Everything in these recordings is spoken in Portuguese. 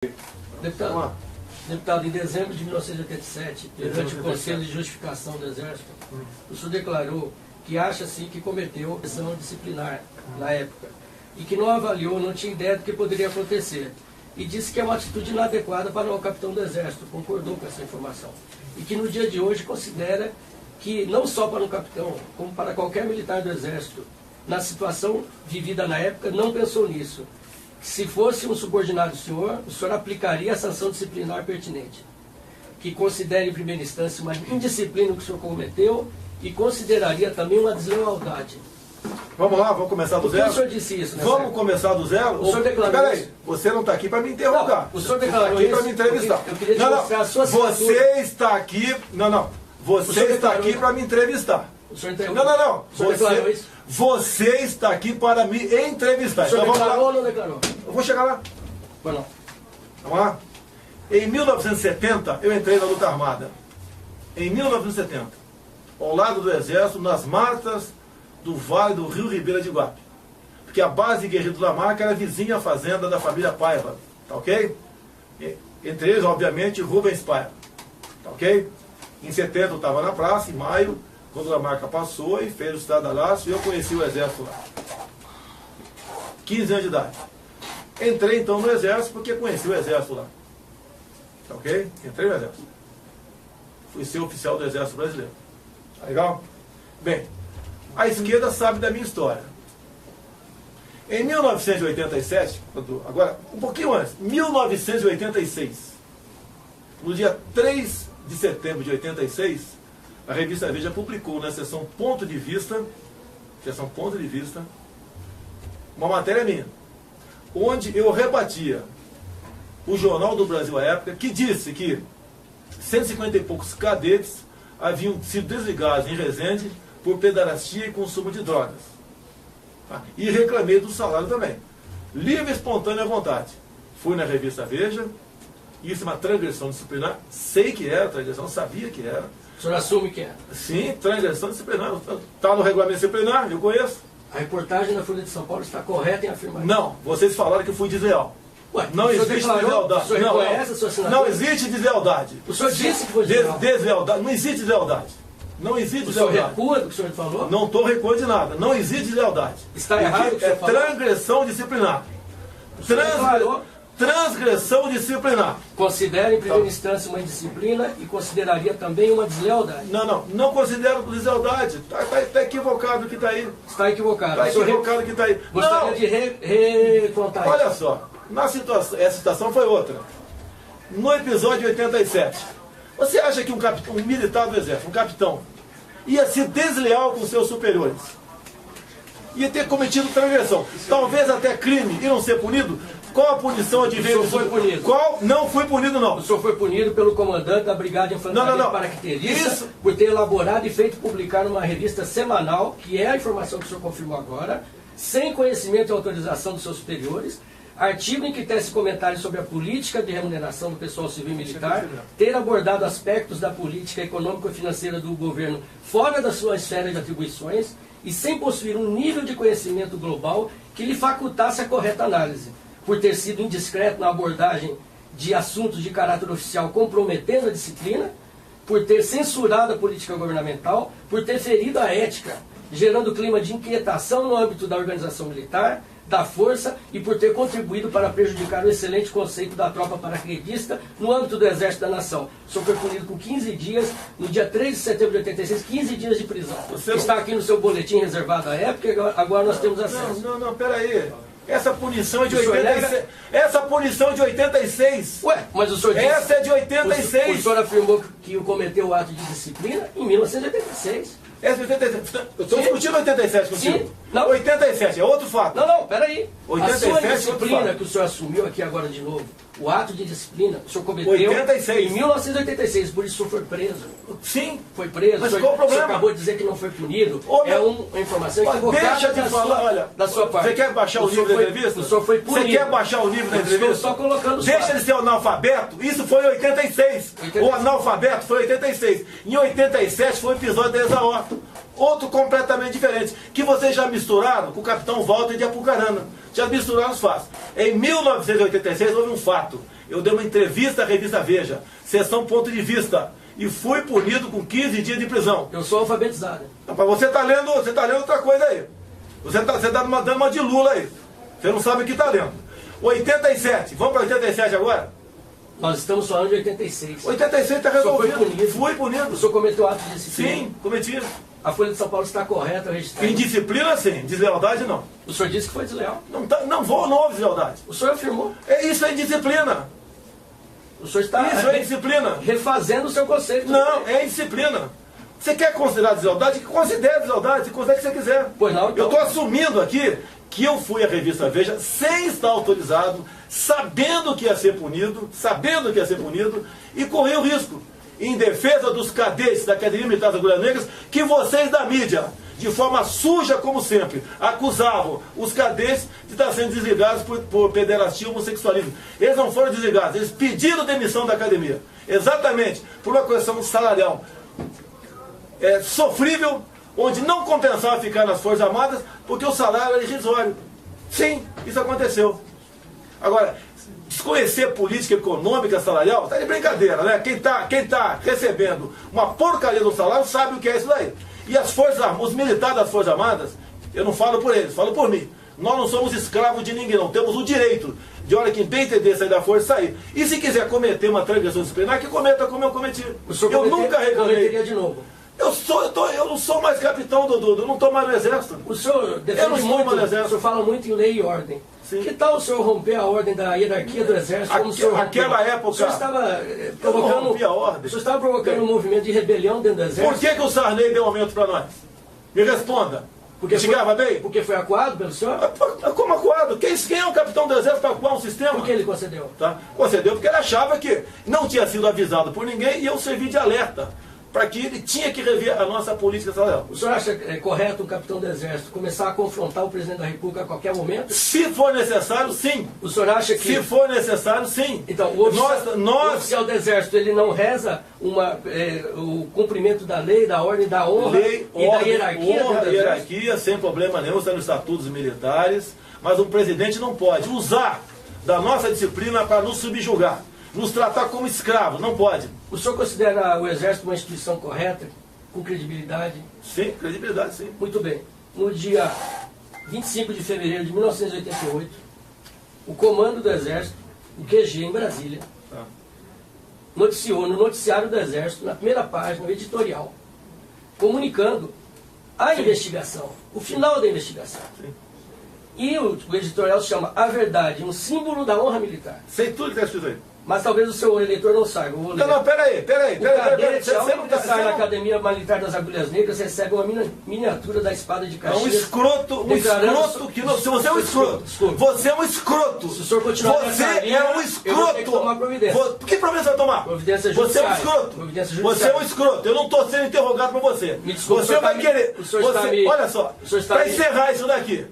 Deputado, em dezembro de 1987, perante o Conselho de Justificação do Exército, o senhor declarou que acha sim que cometeu ação disciplinar na época e que não avaliou, não tinha ideia do que poderia acontecer. E disse que é uma atitude inadequada para o capitão do Exército, concordou com essa informação. E que no dia de hoje considera que não só para um capitão, como para qualquer militar do Exército, na situação vivida na época, não pensou nisso. Se fosse um subordinado do o senhor aplicaria a sanção disciplinar pertinente, que considere em primeira instância uma indisciplina que o senhor cometeu e consideraria também uma deslealdade. Vamos lá, vamos começar do zero? Por que o senhor disse isso? Vamos começar do zero? O senhor declarou Peraí, isso? você não está aqui para me interrogar. Não, o senhor declarou aqui isso para me entrevistar. Eu queria te mostrar a sua assinatura. Você está aqui... Não. Você está aqui para me entrevistar. O senhor entregou? Não. O senhor declarou isso? Você está aqui para me entrevistar. O senhor então, declarou ou não declarou? Eu vou chegar lá. Ou não? Vamos lá? Em 1970, eu entrei na luta armada. Em 1970, ao lado do Exército, nas matas do Vale do Rio Ribeira de Iguape. Porque a base Guerreiro do Lamarca era vizinha à fazenda da família Paiva. Tá ok? Entre eles, obviamente, Rubens Paiva. Tá ok? Em 70 eu estava na praça, em maio, quando o Lamarca passou e fez o estradalhaço, e eu conheci o Exército lá. 15 anos de idade. Entrei então no Exército porque conheci o Exército lá. Tá ok? Entrei no Exército. Fui ser oficial do Exército Brasileiro. Tá legal? Bem, a esquerda sabe da minha história. Em 1987, agora um pouquinho antes, 1986, no dia 3 de setembro de 86, a revista Veja publicou na seção Ponto de Vista, uma matéria minha, onde eu rebatia o Jornal do Brasil à época, que disse que 150 e poucos cadetes haviam sido desligados em Resende por pederastia e consumo de drogas. E reclamei do salário também. Livre, espontânea vontade. Fui na revista Veja, isso é uma transgressão disciplinar, sei que era transgressão, sabia que era. O senhor assume que é? Sim, transgressão disciplinar. Está no regulamento disciplinar, eu conheço. A reportagem da Folha de São Paulo está correta em afirmar? Não, vocês falaram que eu fui desleal. Ué, não existe deslealdade. O senhor reconhece a sua assinatura? Não existe deslealdade. O senhor disse que foi desleal. Deslealdade. Não existe deslealdade. Não existe deslealdade. O senhor recua do que o senhor falou? Não estou recuando de nada. Não existe deslealdade. Está errado o que o senhor falou? Transgressão disciplinar. Transgressão disciplinar. Considera em primeira instância uma indisciplina e consideraria também uma deslealdade. Não considero deslealdade. Está equivocado o que está aí. Está equivocado. Está equivocado o que está aí. Gostaria de recontar isso. Olha só, essa situação foi outra. No episódio 87, você acha que um militar do Exército, um capitão, ia ser desleal com seus superiores? Ia ter cometido transgressão, talvez até crime, e não ser punido? Qual a punição advém? O senhor foi punido. Qual? Não fui punido, não. O senhor foi punido pelo comandante da Brigada de Infantaria Paraquedirista por ter elaborado e feito publicar numa revista semanal, que é a informação que o senhor confirmou agora, sem conhecimento e autorização dos seus superiores, artigo em que tece comentários sobre a política de remuneração do pessoal civil e militar, ter abordado aspectos da política econômica e financeira do governo fora da sua esfera de atribuições e sem possuir um nível de conhecimento global que lhe facultasse a correta análise, por ter sido indiscreto na abordagem de assuntos de caráter oficial comprometendo a disciplina, por ter censurado a política governamental, por ter ferido a ética, gerando clima de inquietação no âmbito da organização militar, da força e por ter contribuído para prejudicar o excelente conceito da tropa paraquedista no âmbito do Exército da Nação. O senhor foi punido com 15 dias, no dia 3 de setembro de 86, 15 dias de prisão. Está aqui no seu boletim reservado à época e agora nós temos acesso. Não, peraí. Essa punição é de 86. Essa punição é de 86. Ué, mas o senhor disse... Essa é de 86. O senhor afirmou que cometeu o ato de disciplina em 1986. Essa é 87. Eu estou discutindo 87 contigo. Sim. Não. 87 é outro fato. Não, peraí. 87 a sua disciplina que o senhor assumiu aqui agora de novo, o ato de disciplina, o senhor cometeu 86. em 1986, por isso o senhor foi preso. Sim. Foi preso. Mas qual o problema? O senhor acabou de dizer que não foi punido. É uma informação equivocada. Deixa de falar, olha. Da sua parte. Você quer baixar o nível da entrevista? O senhor foi punido. Você quer baixar o nível da entrevista? Estou só colocando. Deixa de ser analfabeto. Isso foi em 86. O analfabeto foi em 86. Em 87 foi o episódio da Exaó. Outro completamente diferente, que vocês já misturaram com o capitão Walter de Apucarana. Já misturaram os fatos. Em 1986 houve um fato eu dei uma entrevista à revista Veja, seção Ponto de Vista, e fui punido com 15 dias de prisão. Eu sou alfabetizado. Mas você está lendo outra coisa aí. Você tá dando uma de Lula aí. Você não sabe o que está lendo. 87, vamos para 87 agora? Nós estamos falando de 86. 86 está resolvido. Foi punido. Fui punido. O senhor cometeu ato de disciplina? Sim, cometi. A Folha de São Paulo está correta, registrada. Indisciplina sim, deslealdade não. O senhor disse que foi desleal. Não houve deslealdade. O senhor afirmou. Isso é indisciplina. O senhor está Isso é indisciplina. refazendo o seu conceito. Não, é indisciplina. Você quer considerar deslealdade? Considere deslealdade, você considera o que você quiser. Pois não, então. Eu estou assumindo aqui que eu fui à revista Veja sem estar autorizado, sabendo que ia ser punido, e corri o risco, em defesa dos cadetes da Academia Militar das Agulhas Negras, que vocês da mídia, de forma suja como sempre, acusavam os cadetes de estar sendo desligados por pederastia e homossexualismo. Eles não foram desligados, eles pediram demissão da academia, exatamente por uma questão salarial sofrível, onde não compensava ficar nas Forças Armadas, porque o salário era irrisório. Sim, isso aconteceu. Agora, desconhecer política econômica salarial, está de brincadeira, né? Quem tá recebendo uma porcaria do salário sabe o que é isso daí. E as Forças Armadas, os militares das Forças Armadas, eu não falo por eles, falo por mim. Nós não somos escravos de ninguém, não temos o direito de, hora que bem entender, sair da força, sair. E se quiser cometer uma transgressão disciplinar, que cometa como eu cometi. Eu nunca reclamei. De novo. Eu não sou mais capitão eu não estou mais no exército. O senhor defende muito, o senhor fala muito em lei e ordem. Sim. Que tal o senhor romper a ordem da hierarquia do exército? Aquela época... O senhor estava provocando, a ordem. O senhor estava provocando um movimento de rebelião dentro do exército? Por que o Sarney deu aumento para nós? Me responda. Porque chegava bem? Porque foi acuado pelo senhor? Como acuado? Quem é o capitão do exército para acuar um sistema? Por que ele concedeu? Tá? Concedeu porque ele achava que não tinha sido avisado por ninguém e eu servi de alerta para que ele tinha que rever a nossa política salarial. O senhor acha correto um capitão do exército começar a confrontar o presidente da República a qualquer momento? Se for necessário, sim. O senhor acha que... Se for necessário, sim. Então, o oficial do exército, ele não reza o cumprimento da lei, da ordem, da honra da hierarquia? Hierarquia, sem problema nenhum, está nos estatutos militares, mas o presidente não pode usar da nossa disciplina para nos subjugar, nos tratar como escravos, não pode. O senhor considera o Exército uma instituição correta, com credibilidade? Sim, credibilidade, sim. Muito bem. No dia 25 de fevereiro de 1988, o comando do Exército, o QG em Brasília, noticiou no noticiário do Exército, na primeira página, o editorial, comunicando a investigação, o final da investigação. Sim. E o editorial se chama A Verdade, um símbolo da honra militar. Sei tudo que está escrito aí. Mas talvez o seu eleitor não saiba. Não, peraí. Você não sai na Academia Militar das Agulhas Negras, recebe uma miniatura da espada de Caxias. Um escroto que não... Se você é um escroto. Você é um escroto. Se o senhor continuar você é um escroto. Eu vou ter que tomar providência. Que providência vai tomar? Providência judiciária. Você é um escroto. Você é um escroto. Eu não estou sendo interrogado por você. Me desculpa, você vai querer... Olha só, para encerrar isso daqui,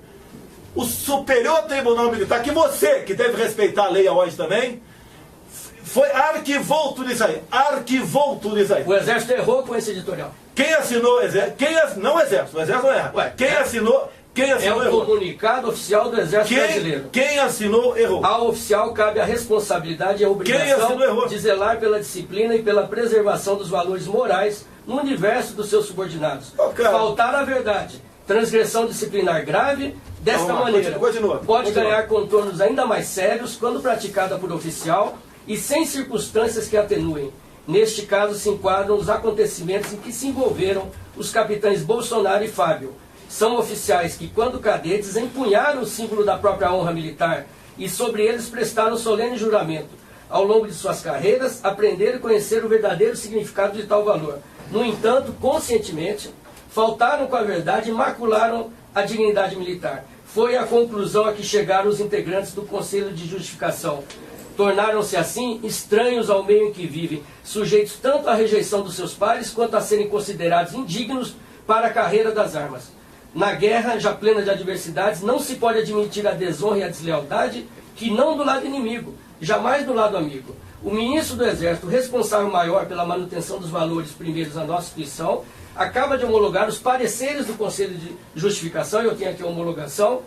o Superior Tribunal Militar, que você, que deve respeitar a lei e a ordem também, arquivou tudo isso aí. O Exército errou com esse editorial. Quem assinou o Exército? Não o Exército não erra. Quem assinou errou. Comunicado oficial do Exército Brasileiro. Quem assinou errou. Ao oficial cabe a responsabilidade e a obrigação de zelar pela disciplina e pela preservação dos valores morais no universo dos seus subordinados. Faltar a verdade, transgressão disciplinar grave, desta maneira, pode ganhar contornos ainda mais sérios quando praticada por oficial e sem circunstâncias que atenuem. Neste caso se enquadram os acontecimentos em que se envolveram os capitães Bolsonaro e Fábio. São oficiais que, quando cadetes, empunharam o símbolo da própria honra militar e sobre eles prestaram solene juramento. Ao longo de suas carreiras, aprenderam e conheceram o verdadeiro significado de tal valor. No entanto, conscientemente, faltaram com a verdade e macularam a dignidade militar. Foi a conclusão a que chegaram os integrantes do Conselho de Justificação. Tornaram-se assim estranhos ao meio em que vivem, sujeitos tanto à rejeição dos seus pares quanto a serem considerados indignos para a carreira das armas. Na guerra, já plena de adversidades, não se pode admitir a desonra e a deslealdade, que não do lado inimigo, jamais do lado amigo. O ministro do Exército, responsável maior pela manutenção dos valores primeiros da nossa instituição, acaba de homologar os pareceres do Conselho de Justificação, eu tenho aqui a homologação,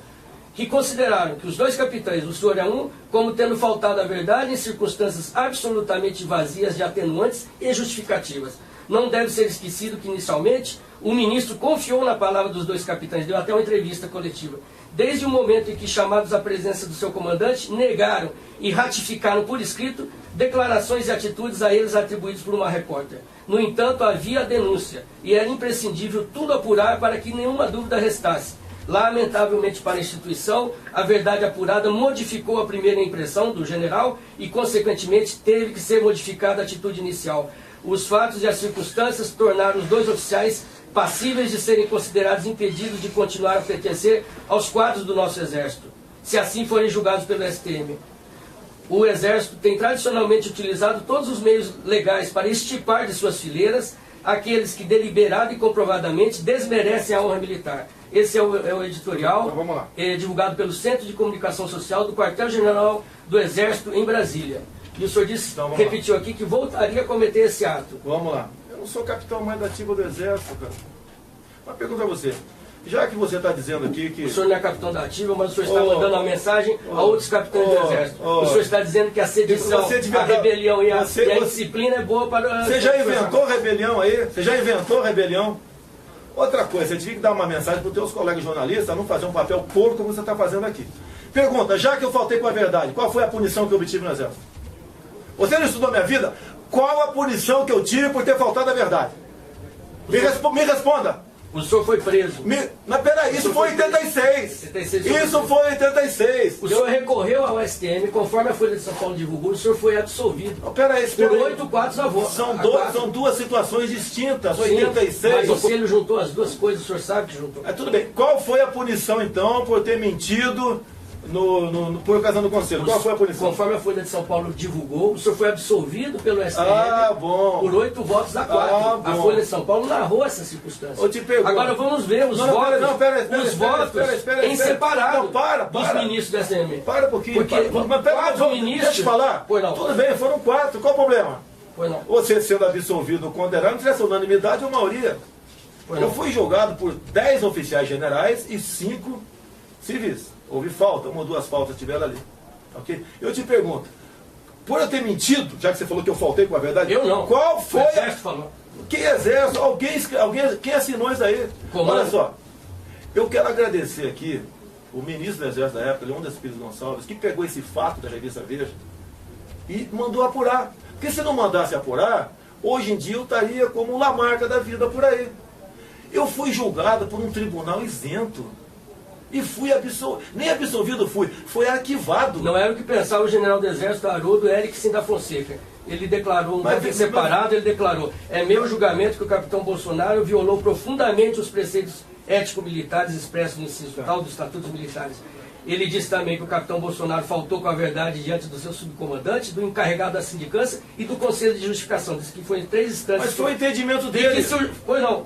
que consideraram que os dois capitães, o senhor é um, como tendo faltado a verdade em circunstâncias absolutamente vazias de atenuantes e justificativas. Não deve ser esquecido que, inicialmente, o ministro confiou na palavra dos dois capitães, deu até uma entrevista coletiva. Desde o momento em que, chamados à presença do seu comandante, negaram e ratificaram por escrito declarações e atitudes a eles atribuídas por uma repórter. No entanto, havia a denúncia, e era imprescindível tudo apurar para que nenhuma dúvida restasse. Lamentavelmente para a instituição, a verdade apurada modificou a primeira impressão do general e, consequentemente, teve que ser modificada a atitude inicial. Os fatos e as circunstâncias tornaram os dois oficiais passíveis de serem considerados impedidos de continuar a pertencer aos quadros do nosso Exército, se assim forem julgados pelo STM. O Exército tem tradicionalmente utilizado todos os meios legais para extirpar de suas fileiras aqueles que deliberado e comprovadamente desmerecem a honra militar. Esse é o editorial divulgado pelo Centro de Comunicação Social do Quartel-General do Exército em Brasília. E o senhor disse, repetiu aqui, que voltaria a cometer esse ato. Vamos lá. Eu não sou capitão mais da ativa do Exército, cara. Uma pergunta a você. Já que você está dizendo aqui que... O senhor não é capitão da ativa, mas o senhor está mandando uma mensagem a outros capitães do Exército. O senhor está dizendo que a sedição, a rebelião e a disciplina é boa para... Você já inventou rebelião aí? Você já inventou rebelião? Outra coisa, você tinha que dar uma mensagem para os seus colegas jornalistas, não fazer um papel porco como você está fazendo aqui. Pergunta, já que eu faltei com a verdade, qual foi a punição que eu obtive no Exército? Você não estudou minha vida? Qual a punição que eu tive por ter faltado a verdade? Me responda. O senhor foi preso. Mas peraí, isso foi em 86. Isso foi em 86. O senhor recorreu ao STM, conforme a Folha de São Paulo divulgou, o senhor foi absolvido. Peraí, por 8 quadros a voto. São duas situações distintas, 86. Mas o conselho juntou as duas coisas, o senhor sabe que juntou. Tudo bem. Qual foi a punição, então, por ter mentido por ocasião do conselho? Qual foi a punição? Conforme a Folha de São Paulo divulgou, o senhor foi absolvido pelo STM por 8 votos a 4. A Folha de São Paulo narrou essa circunstância. Eu te pergunto. Agora vamos ver os votos em separado dos ministros do STM. Para um pouquinho. Porque 4 ministros... Deixa eu te falar. Tudo bem, foram 4. Qual o problema? Você sendo absolvido ou condenado, não tivesse unanimidade ou maioria. Eu fui julgado por 10 oficiais generais e 5 civis. Houve falta, 1 ou 2 faltas tiveram ali. Ok? Eu te pergunto, por eu ter mentido, já que você falou que eu faltei com a verdade, eu não. Qual foi? O Exército falou. Que Exército? Quem assinou isso aí? Olha só, eu quero agradecer aqui o ministro do Exército da época, Leônidas Pires Gonçalves, que pegou esse fato da revista Veja e mandou apurar. Porque se não mandasse apurar, hoje em dia eu estaria como Lamarca da vida por aí. Eu fui julgado por um tribunal isento. E fui absolvido, nem absolvido foi arquivado. Não era o que pensava o general do Exército Haroldo Erickson da Fonseca. Ele declarou, um voto separado, ele declarou: é meu julgamento que o capitão Bolsonaro violou profundamente os preceitos ético-militares expressos no inciso tal dos estatutos militares. Ele disse também que o capitão Bolsonaro faltou com a verdade diante do seu subcomandante, do encarregado da sindicância e do Conselho de Justificação. Disse que foi em 3 instâncias. Mas foi o entendimento dele.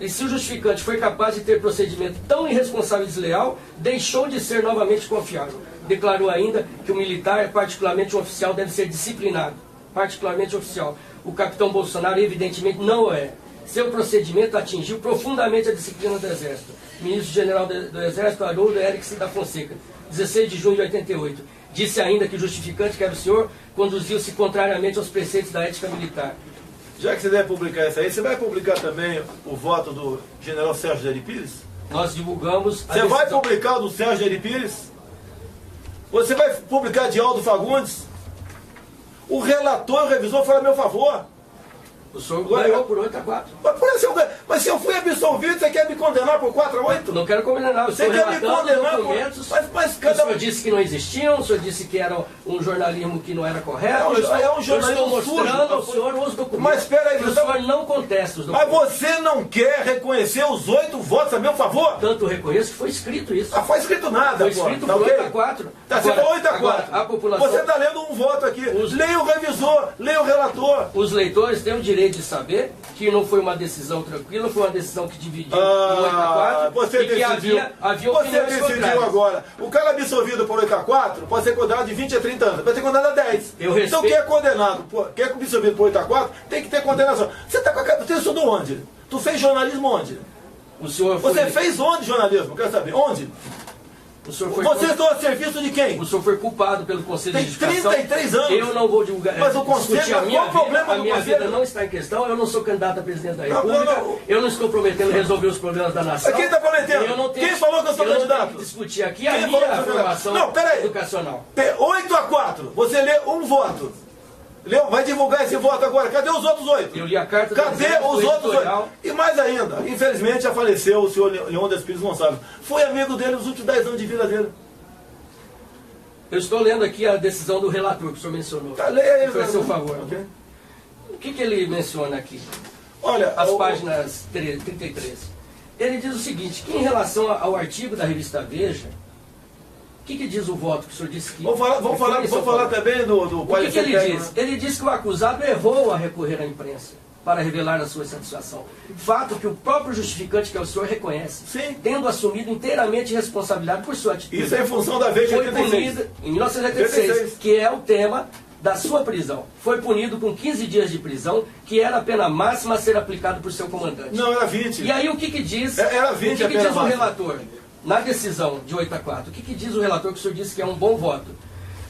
E se o justificante foi capaz de ter procedimento tão irresponsável e desleal, deixou de ser novamente confiável. Declarou ainda que o militar, particularmente um oficial, deve ser disciplinado. Particularmente oficial. O capitão Bolsonaro, evidentemente, não o é. Seu procedimento atingiu profundamente a disciplina do Exército. Ministro-General do Exército, Haroldo Erickson da Fonseca, 16 de junho de 88. Disse ainda que o justificante, que era o senhor, conduziu-se contrariamente aos preceitos da ética militar. Já que você deve publicar isso aí, você vai publicar também o voto do general Sérgio Geri Pires? Nós divulgamos... Você vai publicar o do Sérgio Geri Pires? Você vai publicar de Aldo Fagundes? O relator e o revisor foram a meu favor. O senhor ganhou por 8 a 4. Mas se eu fui absolvido, você quer me condenar por 4 a 8? Não quero condenar. Você quer me condenar documentos. O senhor disse que não existiam, o senhor disse que era um jornalismo que não era correto. É um jornalismo eu estou mostrando ao senhor os documentos. Mas espera aí, o senhor não contesta os documentos. Mas você não quer reconhecer os 8 votos a meu favor? Tanto reconheço que foi escrito isso. Foi escrito nada. Foi escrito por 8 a 4. Você falou 8 a 4. A população... Você está lendo um voto aqui. Leia o revisor, leia o relator. Os leitores têm o direito de saber que não foi uma decisão tranquila, foi uma decisão que dividiu em 8 a 4. Você e decidiu. Que havia você decidiu agora. O cara absolvido por 8 a 4 pode ser condenado de 20 a 30 anos. Pode ser condenado a 10. Então quem é condenado, quem é absolvido por 8 a 4, tem que ter condenação. Você está com a cara. Você estudou onde? Tu fez jornalismo onde? O senhor Você fez onde jornalismo? Quero saber. Onde? Vocês estão a serviço de quem? O senhor foi culpado pelo Conselho de Justificação. Tem 33 anos. Eu não vou divulgar. Mas o Conselho, a minha qual o problema vida, a do minha Conselho? vida não está em questão. Eu não sou candidato a presidente da República. Eu não estou prometendo resolver os problemas da nação. Quem está prometendo? Quem falou que eu sou candidato? Eu tenho que discutir aqui a minha formação educacional. 8-4. Você lê um voto. Leu? Vai divulgar esse voto agora. Cadê os outros 8? Eu li a carta do Cadê os outros 8? E mais ainda, infelizmente já faleceu o senhor Leon das Pires Gonçalves. Fui amigo dele nos últimos 10 anos de vida dele. Eu estou lendo aqui a decisão do relator que o senhor mencionou. Leia aí, foi a seu favor. Okay. O que ele menciona aqui? Olha, as páginas 33. Ele diz o seguinte, que em relação ao artigo da revista Veja, o que diz o voto que o senhor disse que... Vamos falar também do o que ele diz? Ele diz que o acusado errou a recorrer à imprensa para revelar a sua satisfação. Fato que o próprio justificante, que é o senhor, reconhece. Sim. Tendo assumido inteiramente responsabilidade por sua atitude. Isso é em função da Veja foi 86. Punido em 1986, que é o tema da sua prisão. Foi punido com 15 dias de prisão, que era a pena máxima a ser aplicada por seu comandante. Não, era 20. E aí o que diz? Era 20 o que diz o relator? Na decisão de 8-4, o que diz o relator que o senhor disse que é um bom voto?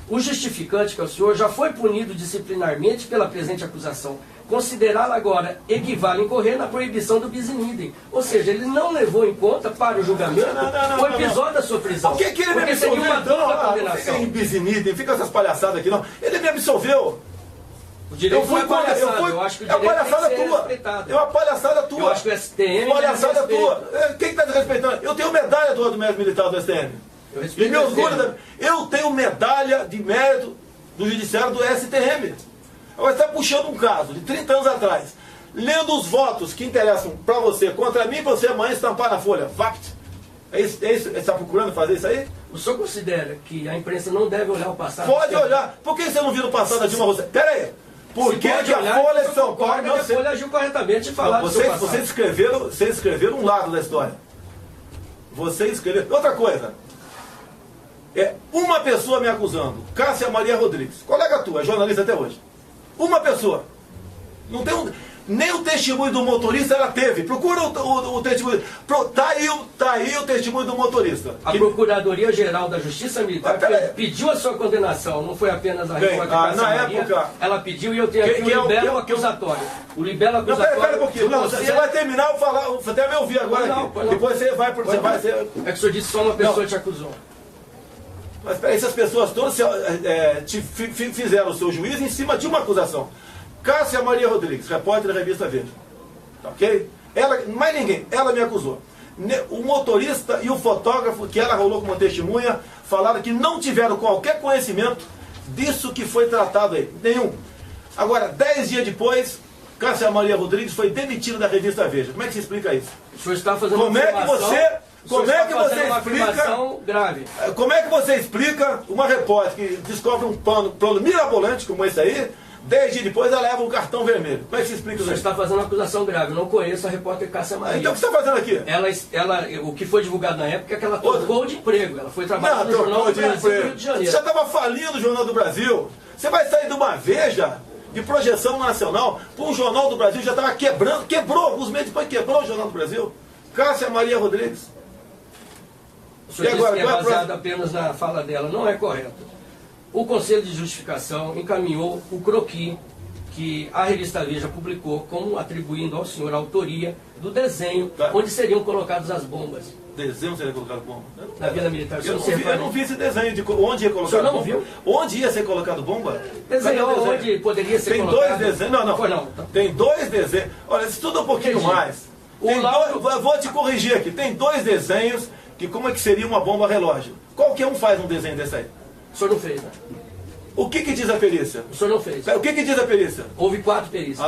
O justificante, que é o senhor, já foi punido disciplinarmente pela presente acusação. Considerá-la agora equivale a incorrer na proibição do bis in idem. Ou seja, ele não levou em conta para o julgamento o episódio da sua prisão. Por que ele me absolveu? Seria uma dupla condenação. Não fica em bis in idem, fica essas palhaçadas aqui não. Ele me absolveu. O direito foi palhaçada. Eu acho que o direito tem que ser respeitado. É uma palhaçada tua. Eu acho que o STM... Palhaçada tua. Quem está desrespeitando? Eu tenho medalha do mérito militar do STM. Eu tenho medalha de mérito do judiciário do STM. Agora você está puxando um caso de 30 anos atrás, lendo os votos que interessam para você, contra mim, para você amanhã estampar na folha. Fact. É isso? Você está procurando fazer isso aí? O senhor considera que a imprensa não deve olhar o passado? Pode olhar. Por que você não viu o passado da Dilma Rousseff? Pera aí. Por que a Folha de São Paulo... A Folha agiu corretamente e falar do seu passado. Vocês escreveram um lado da história. Vocês escreveram... Outra coisa. Uma pessoa me acusando. Cássia Maria Rodrigues. Colega tua, é jornalista até hoje. Uma pessoa. Não tem nem o testemunho do motorista ela teve. Procura o testemunho. Tá aí o testemunho do motorista. A Procuradoria-Geral da Justiça Militar pediu a sua condenação. Não foi apenas a reporte na época. Ela pediu e eu tenho aqui o libelo acusatório. O libelo acusatório. Pera um pouquinho. Não, você vai terminar eu falar. Você até me ouvir agora. Não, aqui. Depois você vai. É que o senhor disse só uma pessoa te acusou. Mas essas pessoas todas fizeram o seu juízo em cima de uma acusação. Cássia Maria Rodrigues, repórter da revista Veja. Ok? Mais ninguém. Ela me acusou. O motorista e o fotógrafo, que ela rolou como testemunha, falaram que não tiveram qualquer conhecimento disso que foi tratado aí. Nenhum. Agora, 10 dias depois, Cássia Maria Rodrigues foi demitida da revista Veja. Como é que se explica isso? O senhor está fazendo Como é que você explica uma repórter que descobre um plano mirabolante como esse aí, 10 dias depois ela leva um cartão vermelho? Como é que se explica isso? O senhor está fazendo uma acusação grave. Eu não conheço a repórter Cássia Maria. Então o que você está fazendo aqui? O que foi divulgado na época é que ela trocou de emprego. Ela foi trabalhar no Jornal do Brasil do Rio de Janeiro. Você já estava falindo o Jornal do Brasil. Você vai sair de uma Veja de projeção nacional para um Jornal do Brasil, já estava quebrando, quebrou, alguns meses depois quebrou o Jornal do Brasil. Cássia Maria Rodrigues. O senhor disse que é baseado apenas na fala dela. Não é correto. O Conselho de Justificação encaminhou o croquis que a revista Veja publicou, como atribuindo ao senhor a autoria do desenho onde seriam colocadas as bombas. Desenho seria colocado bomba? Na Vila Militar. Eu não vi esse desenho de onde ia colocar bomba. O senhor não viu? Onde ia ser colocado bomba? Desenhou onde poderia ser colocado. Tem 2 desenhos. Não. Tem 2 desenhos. Olha, estuda um pouquinho mais. Vou te corrigir aqui. Tem 2 desenhos que como é que seria uma bomba relógio. Qualquer um faz um desenho desse aí. O senhor não fez, né? O que diz a perícia? O senhor não fez. O que diz a perícia? Houve 4 perícias.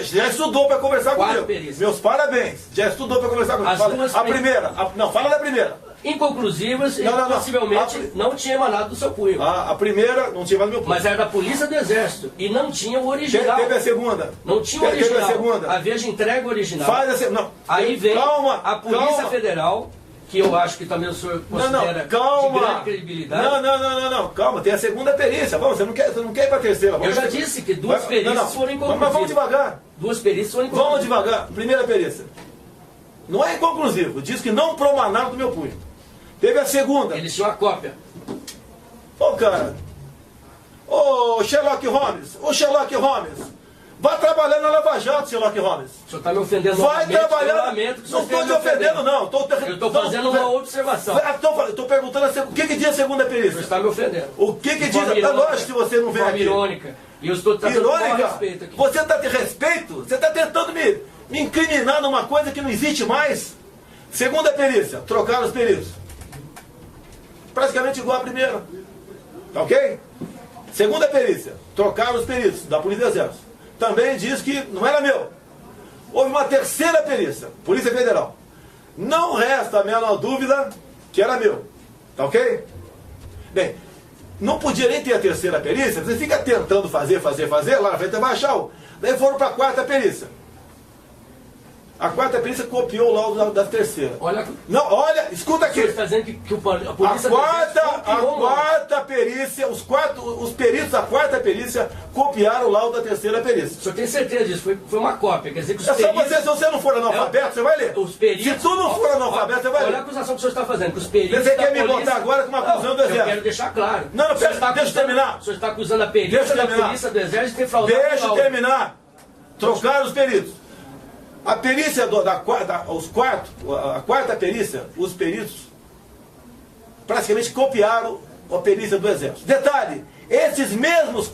Já estudou para conversar comigo. 4 perícias. Meus parabéns. Já estudou para conversar comigo. A primeira. Não, fala da primeira. Inconclusivas e possivelmente não tinha emanado do seu punho. A primeira não tinha emanado do meu punho. Mas era da Polícia do Exército e não tinha o original. Teve a segunda. Não tinha o original. Teve a segunda. A Veja entrega o original. Faz a segunda. Não. Aí vem a Polícia Federal, que eu acho que também o senhor considera de grande credibilidade. Não, calma, tem a segunda perícia. Vamos, você não quer ir para a terceira. Eu já disse que 2 perícias foram inconclusivas. Mas vamos devagar. 2 perícias foram inconclusivas. Vamos devagar. Primeira perícia. Não é inconclusivo. Diz que não promanaram do meu punho. Teve a segunda. Eles tinham a cópia. Ô, cara. Ô, Sherlock Holmes. Ô, Sherlock Holmes. Vai trabalhar na Lava Jato, Sherlock Holmes. O senhor está me ofendendo Vai trabalhar. Não estou te ofendendo, não. Eu estou fazendo uma observação. Estou perguntando o que diz a segunda perícia. Você está me ofendendo. O que diz? É lógico que você não vem aqui. Irônica. E eu estou tratando com respeito aqui. Você está de respeito? Você está tentando me incriminar numa coisa que não existe mais? Segunda perícia, trocaram os peritos. Praticamente igual à primeira. Tá ok? Segunda perícia, trocaram os peritos da Polícia do Exército. Também diz que não era meu. Houve uma terceira perícia, Polícia Federal. Não resta a menor dúvida que era meu. Tá ok? Bem, não podia nem ter a terceira perícia, você fica tentando fazer, lá na frente vai achar o. Daí foram para a quarta perícia. A quarta perícia copiou o laudo da terceira. Olha, escuta aqui. Você está dizendo que a polícia... A quarta perícia, os peritos da quarta perícia copiaram o laudo da terceira perícia. O senhor tem certeza disso? Foi uma cópia. Quer dizer que os peritos... Só você, se você não for analfabeto, você vai ler. Os peritos... Se tu não for analfabeto, você vai ler. Olha a acusação que o senhor está fazendo. Que os peritos você quer me botar agora com uma acusão do Exército? Eu quero deixar claro. Não, deixa eu terminar. O senhor está acusando a perícia da Polícia do Exército de ter fraudado o laudo. Deixa eu terminar. Trocaram os peritos. A perícia a quarta perícia, os peritos praticamente copiaram a perícia do Exército. Detalhe, esses mesmos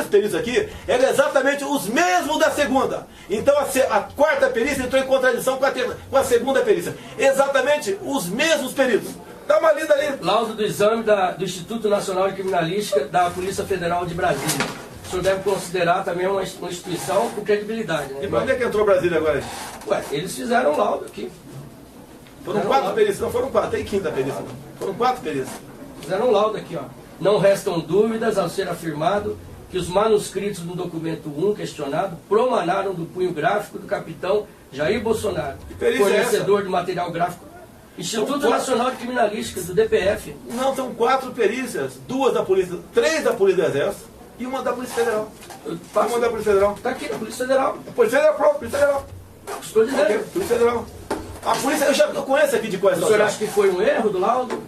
peritos aqui, eram exatamente os mesmos da segunda. Então a quarta perícia entrou em contradição com a segunda perícia. Exatamente os mesmos peritos. Dá uma lida ali. Laudo do exame do Instituto Nacional de Criminalística da Polícia Federal de Brasília. O senhor deve considerar também uma instituição com credibilidade, né? E para onde é que entrou Brasília agora? Ué, eles fizeram um laudo aqui. Foram 4 perícias, não foram 4, tem quinta perícia. Foram 4 perícias. Fizeram um laudo aqui, ó. Não restam dúvidas ao ser afirmado que os manuscritos do documento 1 questionado promanaram do punho gráfico do capitão Jair Bolsonaro, fornecedor de material gráfico. Instituto Nacional de Criminalística, do DPF. Não, são 4 perícias, 2 da Polícia, 3 da Polícia do Exército. E uma da Polícia Federal. Uma da Polícia Federal. Está aqui, na Polícia Federal. A Polícia Federal, pronto, Polícia Federal. Estou dizendo. Okay, Polícia Federal. A polícia, eu conheço aqui de coisa. O senhor acha que foi um erro do laudo?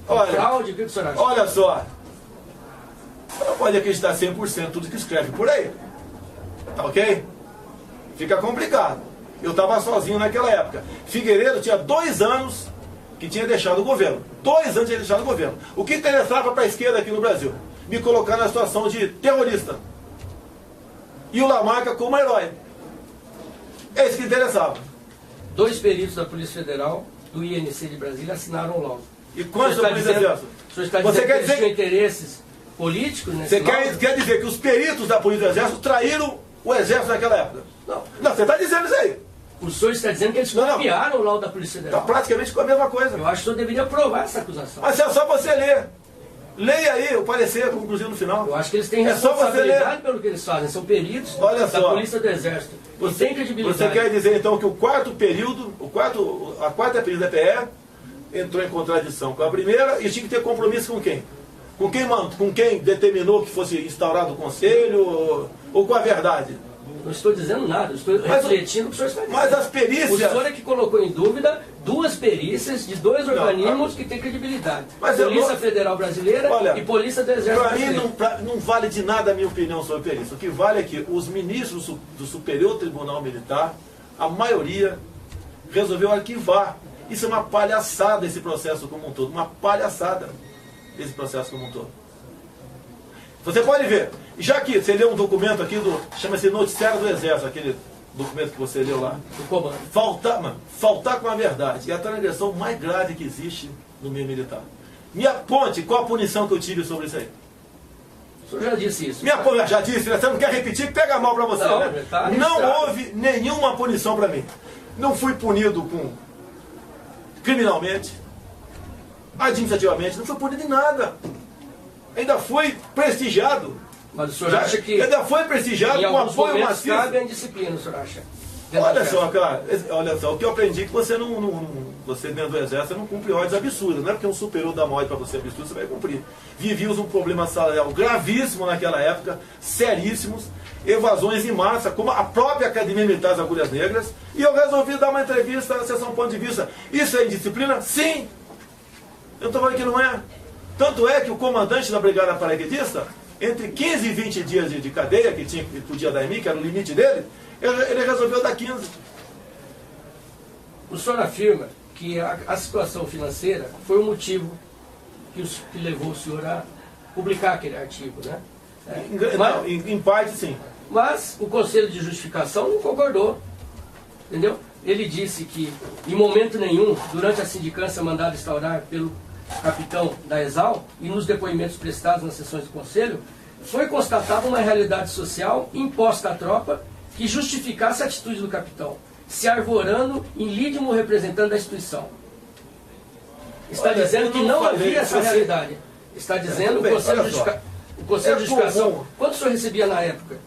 Olha, fraude? O que o senhor acha? Olha só. Você não pode acreditar 100% tudo que escreve por aí. Tá ok? Fica complicado. Eu estava sozinho naquela época. Figueiredo tinha 2 anos que tinha deixado o governo. 2 anos tinha deixado o governo. O que interessava para a esquerda aqui no Brasil? Me colocar na situação de terrorista. E o Lamarca como herói. É isso que interessava. 2 peritos da Polícia Federal, do INC de Brasília, assinaram o laudo. E quantos da Polícia Federal? O senhor está dizendo que eles tinham interesses políticos nesse laudo? Você quer dizer que os peritos da Polícia do Exército traíram o Exército naquela época? Não, você está dizendo isso aí. O senhor está dizendo que eles copiaram o laudo da Polícia Federal? Está praticamente com a mesma coisa. Eu acho que o senhor deveria provar essa acusação. Mas é só você ler. Leia aí o parecer, conclusivo no final. Eu acho que eles têm responsabilidade pelo que eles fazem. São peritos da Polícia do Exército. Você tem credibilidade. Você quer dizer então que o quarto período, a quarta período da PE entrou em contradição com a primeira e tinha que ter compromisso com quem? Com quem determinou que fosse instaurado o conselho ou com a verdade? Não estou dizendo nada, estou refletindo o que o senhor está dizendo. Mas as perícias... O senhor é que colocou em dúvida 2 perícias de 2 organismos que têm credibilidade. Polícia Federal Brasileira e Polícia do Exército Brasileiro. Para mim não vale de nada a minha opinião sobre perícia. O que vale é que os ministros do Superior Tribunal Militar, a maioria, resolveu arquivar. Isso é uma palhaçada esse processo como um todo. Uma palhaçada esse processo como um todo. Você pode ver, já que você leu um documento aqui, chama-se Noticiário do Exército, aquele documento que você leu lá. Do comando. Faltar com a verdade é a transgressão mais grave que existe no meio militar. Me aponte qual a punição que eu tive sobre isso aí. O senhor já disse isso. Já disse, você não quer repetir, pega mal para você. Não, né? Tá não houve nenhuma punição para mim. Não fui punido criminalmente, administrativamente, não fui punido em nada. Ainda foi prestigiado. Mas o senhor acha que ainda foi prestigiado com apoio maciço? Cabe a indisciplina, o senhor acha? Olha só, cara, o que eu aprendi é que você você dentro do Exército não cumpre ordens absurdas. Não é porque um superior dá uma ordem para você absurda, você vai cumprir. Vivíamos um problema salarial gravíssimo naquela época, seríssimos, evasões em massa, como a própria Academia Militar das Agulhas Negras, e eu resolvi dar uma entrevista na sessão Ponto de Vista. Isso é indisciplina? Sim! Eu não estou falando que não é. Tanto é que o comandante da brigada paraquedista, entre 15 e 20 dias de cadeia, que podia dar em mim, que era o limite dele, ele resolveu dar 15. O senhor afirma que a situação financeira foi o motivo que levou o senhor a publicar aquele artigo, né? Em parte, sim. Mas o Conselho de Justificação não concordou, entendeu? Ele disse que, em momento nenhum, durante a sindicância mandada instaurar pelo capitão da ESAL e nos depoimentos prestados nas sessões do Conselho, foi constatada uma realidade social imposta à tropa que justificasse a atitude do capitão, se arvorando em lídimo representante da instituição. Está dizendo que não havia essa realidade. Está dizendo o Conselho de Justificação. Quanto o senhor recebia na época?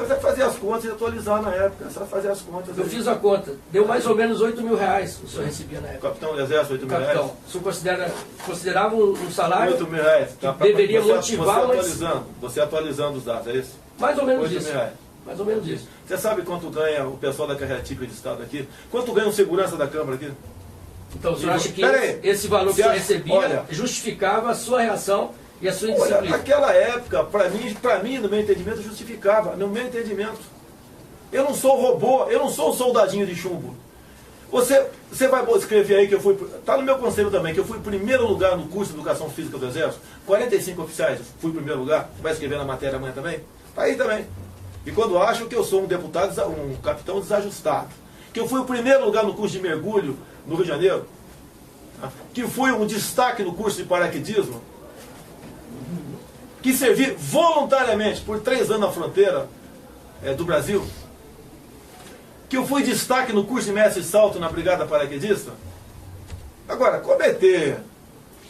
Você fazia as contas e atualizar na época. Você fazia as contas. Eu fiz a conta. Deu mais ou menos 8 mil reais o senhor recebia na época. Capitão do Exército, 8 mil reais? O senhor considerava um salário 8 mil reais. Que deveria motivar... Você atualizando os dados, é isso? Mais ou menos 8 isso. mil reais. Mais ou menos isso. Você sabe quanto ganha o pessoal da carreira típica de Estado aqui? Quanto ganha o segurança da Câmara aqui? Então, o senhor acha que esse valor que o senhor recebia justificava a sua reação e a sua indisciplina? Olha, naquela época, para mim, no meu entendimento, justificava. No meu entendimento. Eu não sou robô, eu não sou um soldadinho de chumbo. Você vai escrever aí que eu fui... Está no meu conselho também, que eu fui em primeiro lugar no curso de Educação Física do Exército. 45 oficiais, fui em primeiro lugar. Vai escrever na matéria amanhã também? Está aí também. E quando acham que eu sou um deputado, um capitão desajustado. Que eu fui o primeiro lugar no curso de mergulho no Rio de Janeiro. Que fui um destaque no curso de paraquedismo. Que servi voluntariamente por 3 anos na fronteira do Brasil. Que eu fui destaque no curso de mestre de salto na Brigada Paraquedista. Agora, cometer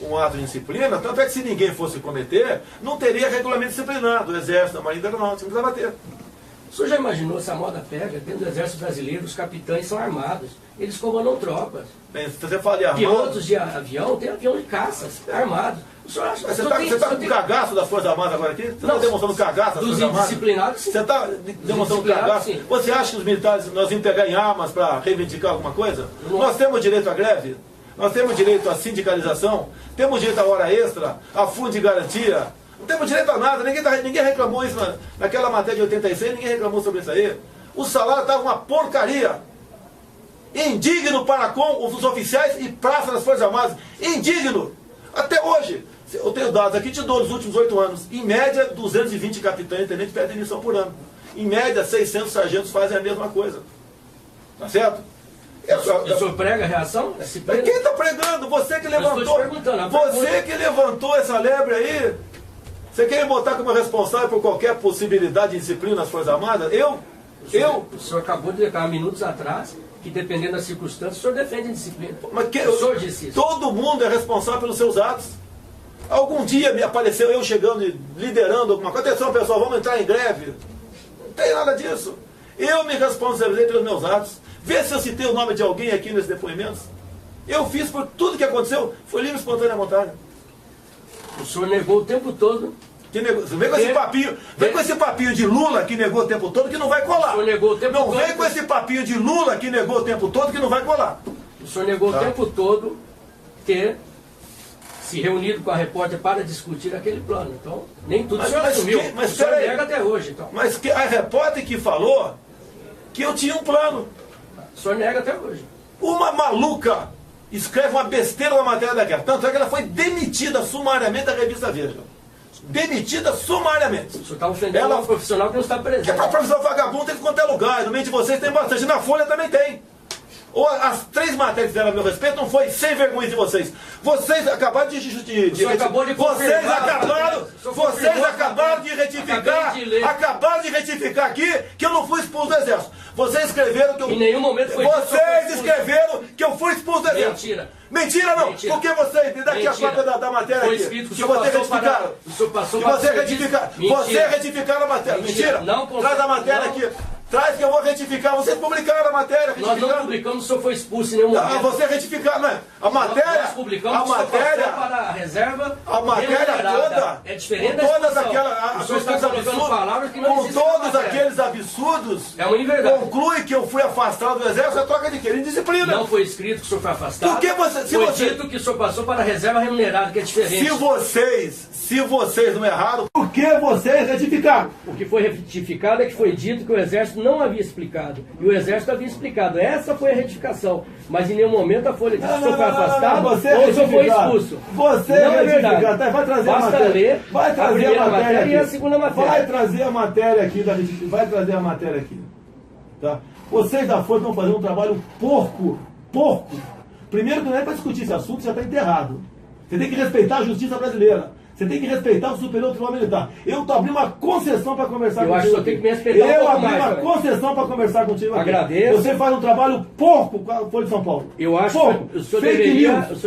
um ato de disciplina, tanto é que se ninguém fosse cometer, não teria regulamento disciplinar do Exército, da Marinha e da Aeronáutica, não precisava ter. O senhor já imaginou se a moda pega? Dentro do Exército Brasileiro, os capitães são armados. Eles comandam tropas. Bem, se você fala de armado... Pilotos de avião, tem avião de caças, armados. O senhor acha, você está com cagaço das Forças Armadas agora aqui? Você está demonstrando cagaço das Forças Armadas? Disciplinados, sim. Você está demonstrando cagaço? Sim. Você acha que os militares, nós vamos pegar em armas para reivindicar alguma coisa? Nós temos direito à greve? Nós temos direito à sindicalização? Temos direito à hora extra? A fundo de garantia? Não temos direito a nada, ninguém reclamou isso naquela matéria de 86, ninguém reclamou sobre isso aí. O salário estava uma porcaria. Indigno para com os oficiais e praça das Forças Armadas. Indigno. Até hoje. Eu tenho dados aqui, te dou nos últimos 8 anos. Em média, 220 capitães e tenentes pedem demissão por ano. Em média, 600 sargentos fazem a mesma coisa. Tá certo? O senhor prega a reação? Quem está pregando? Você que levantou. Você que levantou essa lebre aí. Você quer me botar como responsável por qualquer possibilidade de disciplina nas Forças Armadas? O senhor acabou de declarar minutos atrás que, dependendo das circunstâncias, o senhor defende a disciplina. Mas o senhor disse isso. Todo mundo é responsável pelos seus atos. Algum dia me apareceu eu chegando e liderando alguma coisa. Atenção, pessoal, vamos entrar em greve. Não tem nada disso. Eu me responsabilizei pelos meus atos. Vê se eu citei o nome de alguém aqui nesses depoimentos. Eu fiz por tudo que aconteceu. Foi livre, espontânea vontade. O senhor negou o tempo todo. Vem com esse papinho de Lula que negou o tempo todo que não vai colar. O senhor negou o tempo todo. Não vem com esse papinho de Lula que negou o tempo todo que não vai colar. O senhor negou o tempo todo ter se reunido com a repórter para discutir aquele plano. Então, nem tudo o senhor assumiu. Mas o senhor nega até hoje. Então. Mas a repórter que falou que eu tinha um plano. O senhor nega até hoje. Uma maluca escreve uma besteira na matéria da guerra. Tanto é que ela foi demitida sumariamente da revista Veja. Demitida sumariamente. O senhor está ofendendo um profissional que não está presente. Que para profissional vagabundo tem que quanto é lugar. No meio de vocês tem bastante. Na Folha também tem. Ou as 3 matérias que fizeram a meu respeito não foi sem vergonha de vocês. Vocês acabaram de retificar aqui que eu não fui expulso do Exército. Vocês escreveram que eu... Em nenhum momento foi Vocês escreveram que eu fui expulso do Exército. Mentira. Mentira não. Mentira. Porque vocês... Me dá aqui a cópia da matéria foi aqui. Escrito, que vocês retificaram. O senhor passou que vocês retificaram. Você retificaram a matéria. Mentira. Não traz a matéria aqui. Traz que eu vou retificar. Vocês publicaram a matéria, Nós não publicamos, o senhor foi expulso em nenhum momento. Você retificar, não é? A matéria... Nós publicamos, a matéria para a reserva. A matéria toda... É diferente com todas da aquelas... O senhor está colocando palavras que não com existem. Todos aqueles absurdos... É uma inverdade. Conclui que eu fui afastado do exército, é troca de quê? Indisciplina. Não foi escrito que o senhor foi afastado. Por que foi dito que o senhor passou para a reserva remunerada, que é diferente. Se vocês não erraram, por que vocês retificaram? O que foi retificado é que foi dito que o Exército não havia explicado. E o Exército havia explicado. Essa foi a retificação. Mas em nenhum momento a Folha disse que o senhor foi afastado ou o senhor foi expulso. Você não é verdade. Vai trazer a matéria. Ler vai trazer a matéria aqui. E a segunda matéria. Vai trazer a matéria aqui. Vai trazer a matéria aqui. Tá? Vocês da Folha estão fazendo um trabalho porco. Porco. Primeiro que não é para discutir esse assunto, já está enterrado. Você tem que respeitar a justiça brasileira. Você tem que respeitar o Superior Tribunal Militar. Eu estou abrindo uma concessão para conversar contigo. Eu acho que você tem que me respeitar um pouco mais. Eu abri uma concessão para conversar contigo aqui. Agradeço. Você faz um trabalho porco com a Folha de São Paulo. Eu acho porco. Que o senhor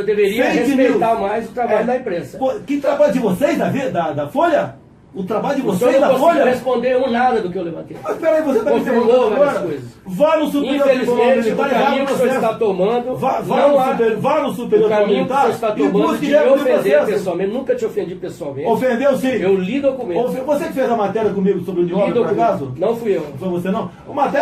deveria respeitar mais o trabalho da imprensa. Que trabalho de vocês, da Folha? O trabalho de vocês da Folha? Não conseguiu responder nada do que eu levantei. Mas peraí, você está me perguntando agora? Vá no Superior Tribunal Militar. O caminho que você está tomando... Vá no Superior Tribunal Militar. O caminho que você está tomando de me ofender pessoalmente. Nunca te ofendi pessoalmente. Ofendeu sim. Eu li documentos. Você que fez a matéria comigo sobre o Nióbio, por acaso? Não fui eu. Foi você não?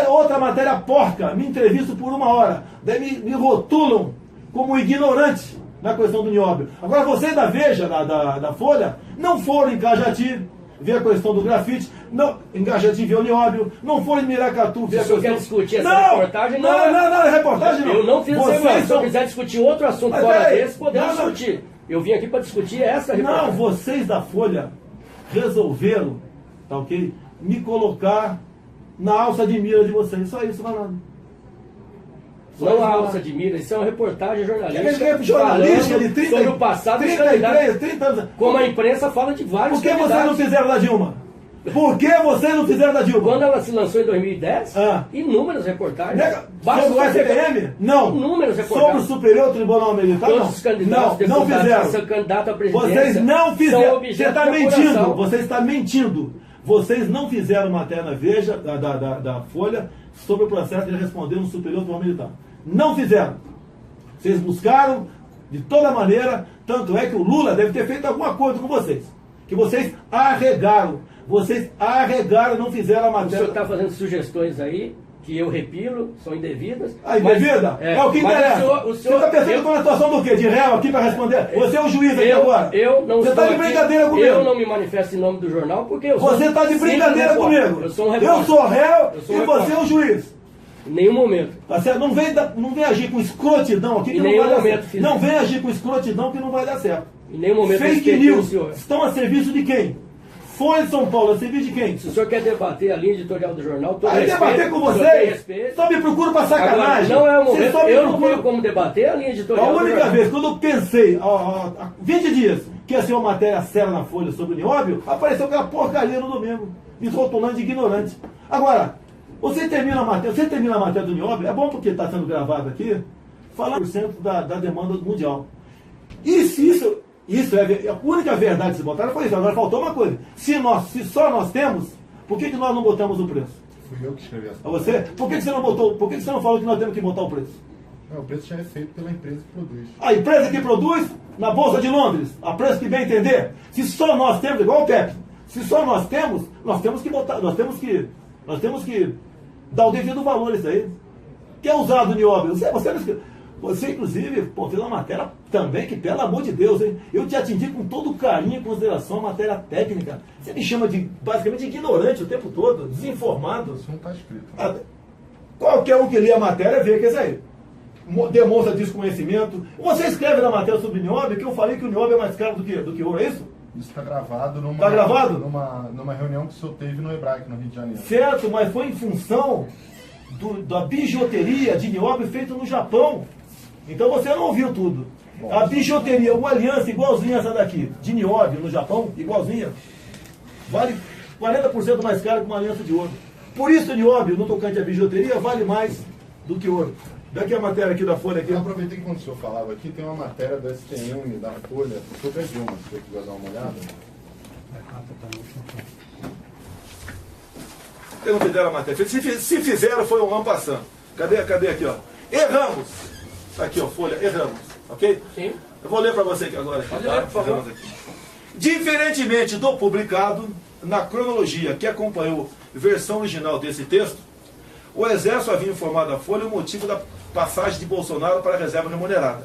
Outra matéria porca. Me entrevisto por 1 hora. Daí me rotulam como ignorante na questão do Nióbio. Agora vocês da Veja, da Folha, não foram em Cajati ver a questão do grafite, não, em Cajati ver o Nióbio, não foram em Miracatu ver a questão... Se quer discutir essa reportagem, não, reportagem não. Eu não fiz essa reportagem. Se eu quiser discutir outro assunto fora desse, podemos discutir. Eu vim aqui para discutir essa reportagem. Não, vocês da Folha resolveram, tá ok, me colocar na alça de mira de vocês. Só isso, não nada. Não há alça de mira, isso é uma reportagem jornalística. Jornalística de 30, sobre o passado 30 anos. Como a imprensa fala de vários Por que vocês não fizeram da Dilma? Por que vocês não fizeram da Dilma? Quando ela se lançou em 2010, inúmeras reportagens. Sobre o SPM? Não. Inúmeras reportagens. Sobre o Superior Tribunal Militar? Todos os candidatos, não fizeram. Candidato à presidência, vocês não fizeram. Você está mentindo. Você está mentindo. Vocês não fizeram matéria na Veja, da Folha, sobre o processo de responder no Superior Tribunal Militar. Não fizeram. Vocês buscaram de toda maneira, tanto é que o Lula deve ter feito algum acordo com vocês. Que vocês arregaram. Vocês arregaram, não fizeram a matéria. O senhor está fazendo sugestões aí, que eu repilo, são indevidas. Indevida? É o que interessa. Você está pensando em uma situação do quê? De réu aqui para responder? Você é o juiz aqui agora. Você está de brincadeira comigo. Eu não me manifesto em nome do jornal porque eu sou... Você está de brincadeira comigo. Eu sou um repórter. Eu sou réu e você é o juiz. Em nenhum momento. Tá certo? Não vem agir com escrotidão aqui que não vai dar certo. Não vem agir com escrotidão que não vai dar certo. Em nenhum momento. Fake news estão a serviço de quem? Folha de São Paulo, a serviço de quem? Se o senhor quer debater a linha editorial do jornal, aí debater com vocês? Só me procura para sacanagem. Agora, não é o momento. Eu não tenho como debater a linha editorial. A única vez, quando eu pensei, há 20 dias, que ia ser uma matéria séria na Folha sobre o Nióbio, apareceu aquela porcaria no domingo, me rotulando de ignorante. Agora, você termina a matéria do Nióbio, é bom porque está sendo gravado aqui, falando 100% da demanda mundial. E se isso é a única verdade que se botaram, foi isso. Agora faltou uma coisa. Se só nós temos, por que nós não botamos o preço? Fui eu que escrevi essa. Você? Por que você não botou? Por que você não falou que nós temos que botar o preço? Não, o preço já é feito pela empresa que produz. A empresa que produz, na Bolsa de Londres, a preço que bem entender. Se só nós temos, igual o PEP, se só nós temos que botar, nós temos que dar o devido valor a isso aí. Que é usado o Nióbio. Você, inclusive, fez uma matéria também que, pelo amor de Deus, hein? Eu te atendi com todo carinho e consideração a matéria técnica. Você me chama basicamente de ignorante o tempo todo, desinformado. Isso não está escrito. Qualquer um que lê a matéria vê que é isso aí. Demonstra desconhecimento. Você escreve na matéria sobre o Nióbio que eu falei que o Nióbio é mais caro do que ouro, é isso? Isso está gravado numa reunião que o senhor teve no Hebraico, no Rio de Janeiro. Certo, mas foi em função da bijuteria de Nióbio feita no Japão. Então você não ouviu tudo. Bom, a bijuteria, uma aliança igualzinha essa daqui, de Nióbio no Japão, igualzinha, vale 40% mais caro que uma aliança de ouro. Por isso o Nióbio, no tocante à bijuteria, vale mais do que ouro. Daqui a matéria aqui da Folha. Aqui. Eu aproveitei que quando o senhor falava aqui, tem uma matéria do STM, da Folha, sobre a Dilma, se você quiser dar uma olhada. Eles não fizeram a matéria. Se fizeram, foi um ano passando. Cadê aqui, ó? Erramos. Aqui, ó, folha, erramos. Ok? Sim. Eu vou ler para você aqui agora. Aqui, Pode tá? ler, por favor. Diferentemente do publicado, na cronologia que acompanhou a versão original desse texto, o Exército havia informado a Folha o motivo da passagem de Bolsonaro para a reserva remunerada.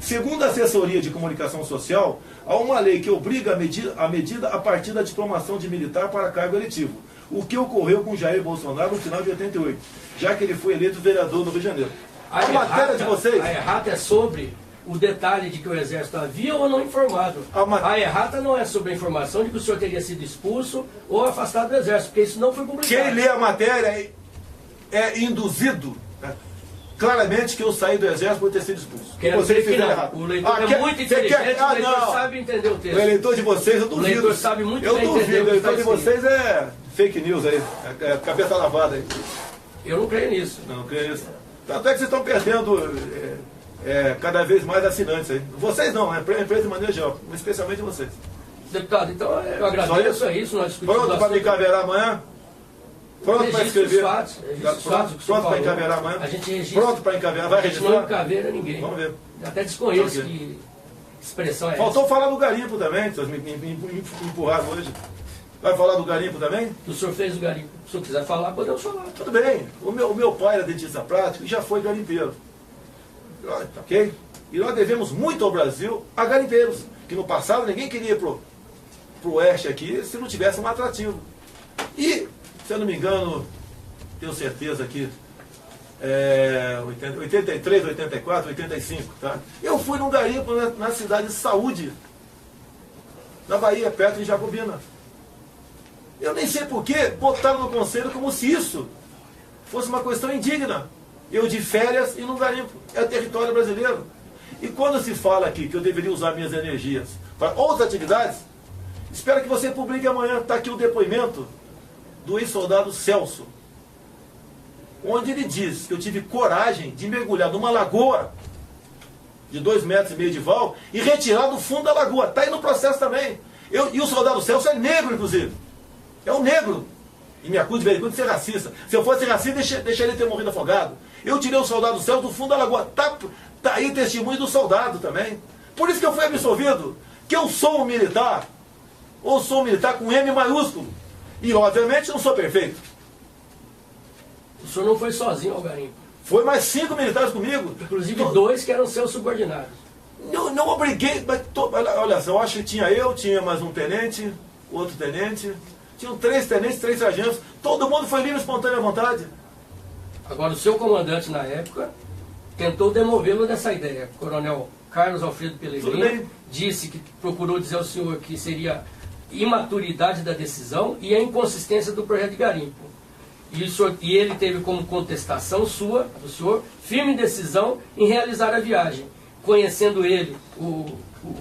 Segundo a assessoria de comunicação social, há uma lei que obriga a medida a partir da diplomação de militar para cargo eletivo, o que ocorreu com Jair Bolsonaro no final de 88, já que ele foi eleito vereador no Rio de Janeiro. A matéria de vocês... A errata é sobre o detalhe de que o Exército havia ou não informado. A errata não é sobre a informação de que o senhor teria sido expulso ou afastado do Exército, porque isso não foi publicado. Quem lê a matéria é induzido, né, claramente que eu saí do Exército por ter sido expulso. Quero dizer que não. O leitor é muito inteligente, o leitor não. sabe entender o texto. O eleitor de vocês, eu duvido. O leitor sabe muito eu bem duvido. entender o que O eleitor está de vocês é fake news aí, é cabeça lavada aí. Eu não creio nisso. Não creio nisso. Tanto é que vocês estão perdendo cada vez mais assinantes aí. Vocês não, a empresa de maneira geral, especialmente vocês. Deputado, então eu agradeço a isso, nós discutimos. Pronto para me encaverar amanhã? Pronto para escrever? Pronto para encaverar amanhã? A gente registra. Pronto para encaverar? Vai registrar? Não encaveira ninguém. Vamos ver. Eu até desconheço que expressão é Faltou essa. falar do garimpo também, vocês me empurraram hoje. Vai falar do garimpo também? O senhor fez o garimpo. Se o senhor quiser falar, podemos falar. Tudo bem. O meu pai era dentista prático e já foi garimpeiro. Ok? E nós devemos muito ao Brasil a garimpeiros. Que no passado ninguém queria ir pro oeste aqui se não tivesse um atrativo. E, se eu não me engano, tenho certeza que 83, 84, 85, tá? Eu fui num garimpo na cidade de Saúde, na Bahia, perto de Jacobina. Eu nem sei porquê botaram no conselho como se isso fosse uma questão indigna. Eu de férias e num garimpo. É território brasileiro. E quando se fala aqui que eu deveria usar minhas energias para outras atividades, espero que você publique amanhã. Está aqui o depoimento do ex-soldado Celso, onde ele diz que eu tive coragem de mergulhar numa lagoa de 2,5 metros de val e retirar do fundo da lagoa. Está aí no processo também. E o soldado Celso é negro, inclusive. É um negro. E me acusa de vez em quando de ser racista. Se eu fosse racista, deixaria ele ter morrido afogado. Eu tirei o soldado Celso do fundo da lagoa. Está aí testemunho do soldado também. Por isso que eu fui absolvido. Que eu sou um militar. Ou sou um militar com M maiúsculo. E, obviamente, não sou perfeito. O senhor não foi sozinho ao garimpo. Foi mais 5 militares comigo. Inclusive 2 que eram seus subordinados. Não obriguei. Mas olha só, eu acho que tinha mais um tenente, outro tenente. Tinham 3 tenentes, 3 sargentos. Todo mundo foi livre, espontânea vontade. Agora, o seu comandante na época tentou demovê-lo dessa ideia. O coronel Carlos Alfredo Pellegrini disse que procurou dizer ao senhor que seria imaturidade da decisão e a inconsistência do projeto de garimpo. E ele teve como contestação do senhor, firme decisão em realizar a viagem. Conhecendo ele, o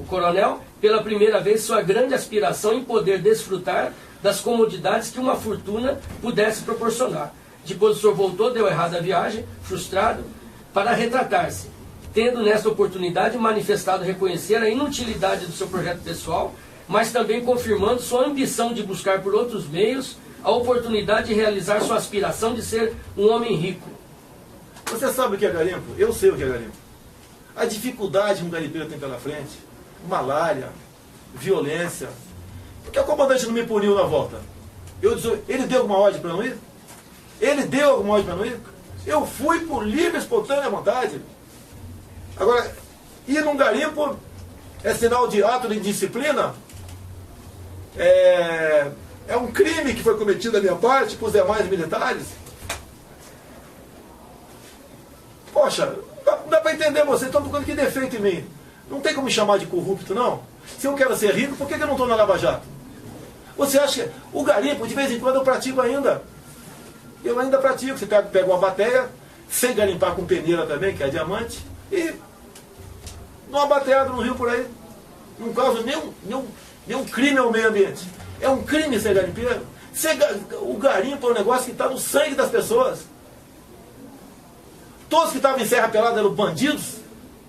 coronel, pela primeira vez, sua grande aspiração em poder desfrutar das comodidades que uma fortuna pudesse proporcionar. Depois o senhor voltou, deu errado a viagem, frustrado, para retratar-se, tendo nesta oportunidade manifestado reconhecer a inutilidade do seu projeto pessoal, mas também confirmando sua ambição de buscar por outros meios a oportunidade de realizar sua aspiração de ser um homem rico. Você sabe o que é garimpo? Eu sei o que é garimpo. A dificuldade que um garimpeiro tem pela frente, malária, violência. Por que o comandante não me puniu na volta? Ele deu alguma ordem para não ir? Ele deu alguma ordem para não ir? Eu fui por livre, espontânea vontade. Agora, ir num garimpo é sinal de ato de indisciplina? É um crime que foi cometido da minha parte por os demais militares? Poxa, não dá para entender vocês, estão procurando que defeito em mim. Não tem como me chamar de corrupto, não. Se eu quero ser rico, por que eu não estou na Lava Jato? Você acha que o garimpo, de vez em quando, eu pratico ainda? Eu ainda pratico. Você pega uma bateia, sem garimpar com peneira também, que é diamante, e numa bateada no rio por aí. Não causa nenhum crime ao meio ambiente. É um crime ser garimpeiro. O garimpo é um negócio que está no sangue das pessoas. Todos que estavam em Serra Pelada eram bandidos,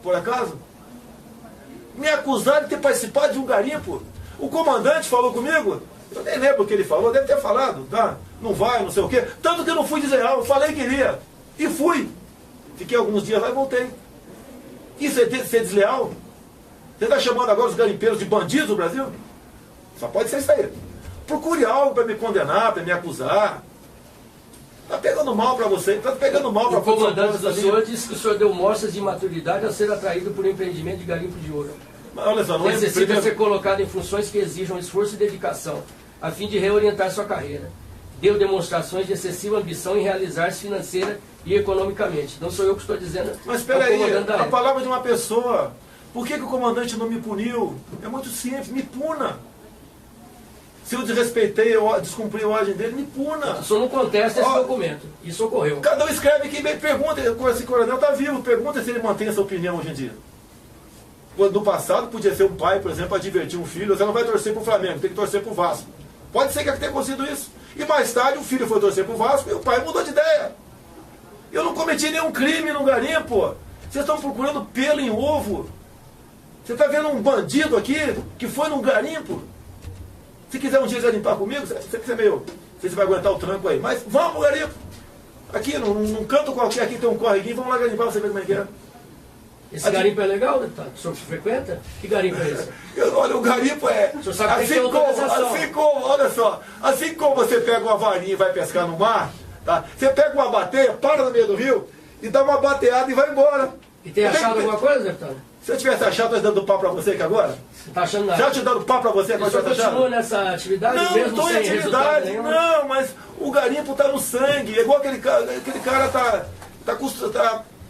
por acaso? Me acusaram de ter participado de um garimpo. O comandante falou comigo Eu nem lembro o que ele falou, deve ter falado, tá? Não vai, não sei o quê. Tanto que eu não fui desleal, eu falei que iria. E fui. Fiquei alguns dias lá e voltei. Isso é ser desleal? Você está chamando agora os garimpeiros de bandidos do Brasil? Só pode ser isso aí. Procure algo para me condenar, para me acusar. Está pegando mal para você, está pegando mal para o comandante do senhor disse que o senhor deu mostras de imaturidade ao ser atraído por um empreendimento de garimpo de ouro. Mas olha só, não necessita ser colocado em funções que exijam esforço e dedicação, a fim de reorientar sua carreira. Deu demonstrações de excessiva ambição em realizar-se financeira e economicamente. Não sou eu que estou dizendo. Mas espera aí, a palavra de uma pessoa. Por que o comandante não me puniu? É muito simples, me puna. Se eu desrespeitei, eu descumpri a ordem dele, me puna. O senhor não contesta esse documento. Isso ocorreu. Cada um escreve que pergunta, esse coronel está vivo, pergunta se ele mantém essa opinião hoje em dia. Quando no passado podia ser um pai, por exemplo, advertir um filho, você não vai torcer para o Flamengo, tem que torcer para o Vasco. Pode ser que tenha acontecido isso. E mais tarde o filho foi torcer para o Vasco e o pai mudou de ideia. Eu não cometi nenhum crime no garimpo. Vocês estão procurando pelo em ovo. Você está vendo um bandido aqui que foi num garimpo. Se quiser um dia garimpar comigo, você quiser meio. Você vai aguentar o tranco aí. Mas vamos pro garimpo. Aqui, num canto qualquer, aqui tem um correguinho, vamos lá garimpar, você ver como é que é. Esse garimpo é legal, deputado? O senhor frequenta? Que garimpo é esse? Olha, o garimpo é. O senhor sabe que tem autorização. Olha só, assim como você pega uma varinha e vai pescar no mar, tá? Você pega uma bateia, para no meio do rio e dá uma bateada e vai embora. E tem achado alguma coisa, deputado? Se eu tivesse achado, eu dando pau pra você aqui agora? Você está achando nada? Já te dando pau pra você agora? Você continua nessa atividade não, mesmo não sem resultado nenhum? Não, mas o garimpo tá no sangue. É igual aquele cara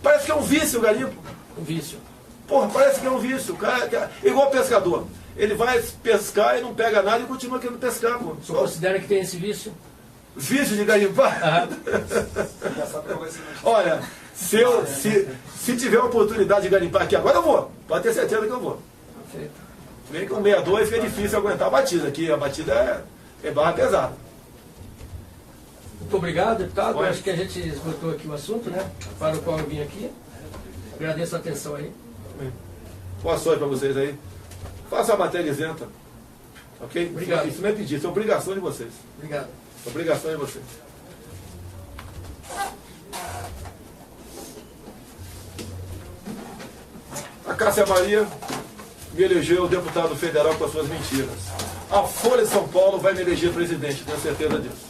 parece que é um vício o garimpo. Um vício. Porra, parece que é um vício. O cara, é igual o pescador. Ele vai pescar e não pega nada e continua querendo pescar. Pô. O senhor considera que tem esse vício? Vício de garimpar? Olha, se tiver oportunidade de garimpar aqui agora, eu vou. Pode ter certeza que eu vou. Perfeito. Vem com 62 fica difícil aguentar a batida aqui. A batida é barra pesada. Muito obrigado, deputado. Acho que a gente esgotou aqui o assunto, né? Para o qual eu vim aqui. Agradeço a atenção aí. Boa sorte para vocês aí. Faça a matéria isenta. Ok? Obrigado. Isso não é pedido, isso é obrigação de vocês. Obrigado. Obrigação de vocês. A Cássia Maria me elegeu deputado federal com as suas mentiras. A Folha de São Paulo vai me eleger presidente, tenho certeza disso.